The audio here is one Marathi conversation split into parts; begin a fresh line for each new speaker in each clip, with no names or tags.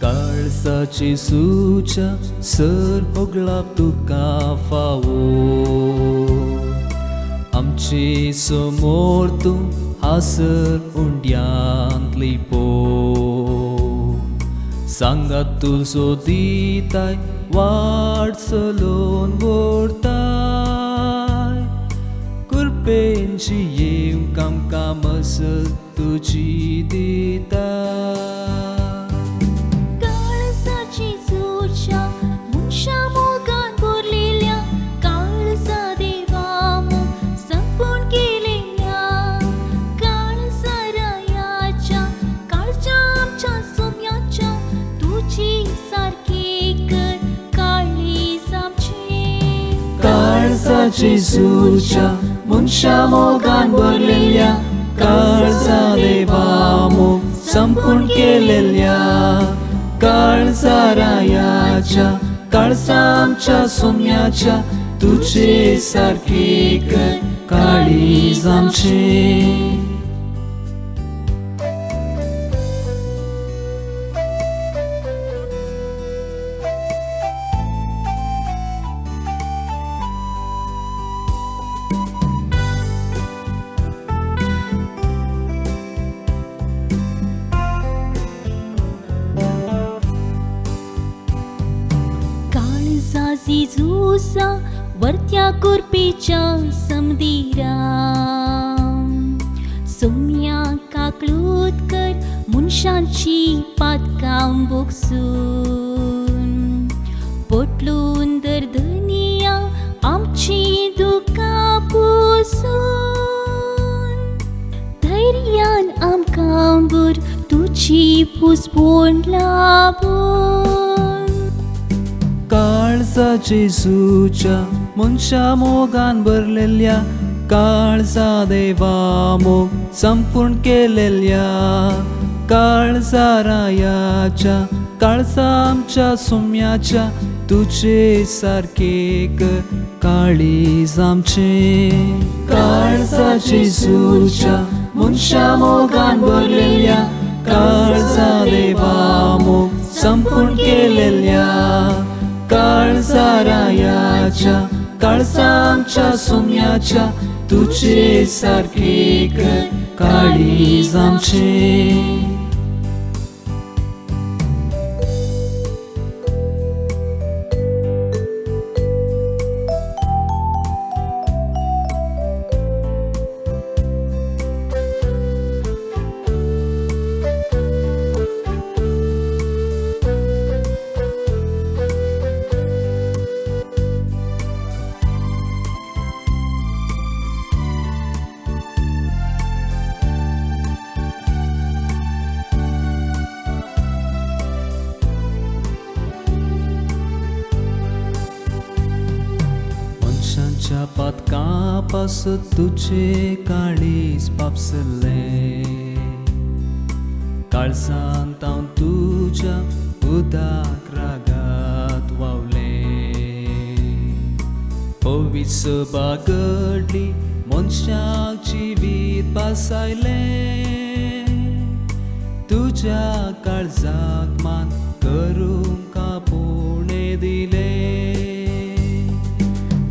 काळजाची सुच्या सर होगलाप तुका फावो आमचे समोर तू हासर उंड्यांतली पो सांगात तुजो दिताय वाट चलोवन व्हरताय कुरपेंची येवंक आमकां मसत तुजी दिताय
काळजाची सुच्या मनशा मोगान भरलेल्या काळजा देवा मोग संपून गेलेल्या काळजा रायाच्या काळजा आमच्या सोम्याच्या तुझी सारखी कर काळीज आमची
काळजाची सुच्या मनशा मोगान भरलेल्या काळजा देवा मोग संपून केलेल्या काळजा रायाच्या काळजा आमच्या सोम्याच्या तुझे सारखी कर काळीज आमची
जेजूसा वरत्या कुरपेच्या समदिरा सोम्या काकळूत कर मनशांची पातकां बोगसून पोटलून दर्दनिया आमची दुकां पुसून धैर्यान आमकां बर तुजी पुसपोण लाबून
काळजाची सुच्या मनशा मोगान भरलेल्या काळजा देवा मोग संपूर्ण केलेल्या काळजा रायाच्या काळजा आमच्या सोम्याच्या तुझे सारखे कर काळीज आमचे काळजाची सुच्या मनशा मोगान भरलेल्या काळजा देवा मोग संपूर्ण केलेल्या काळजा रायाच्या काळजा आमच्या सोम्याच्या तुझे सारखे कर काळीज आमचे मनशांच्या पातकांपासून तुझे काळीज पापसले काळजांत हांव तुझ्या उदाक रागात वावले पवित्र सभा घडली मनशाक जिवीत बासायले तुझ्या काळजाक मान करूंक आपुणे दिले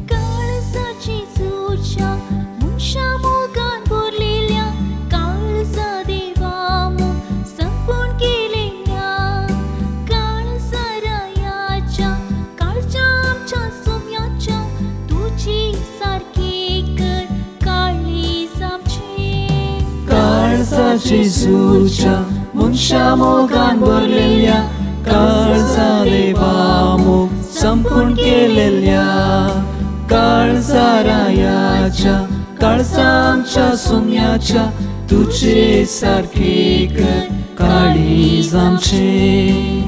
काळजाची सुच्या मनशा मोगान भरलेल्या काळजा देवा मोग संपूर्ण केलेल्या काळजा रायाच्या काळजा आमच्या सोम्याच्या तुझी सारखी कर काळीज आमची
काळजाची सुच्या मनशा मोगान भरलेल्या काळजा देवा मोग संपूर्ण केलेल्या काळजा रायाच्या काळजा आमच्या सोम्याच्या तुझे सारखे कर काळीज आमचे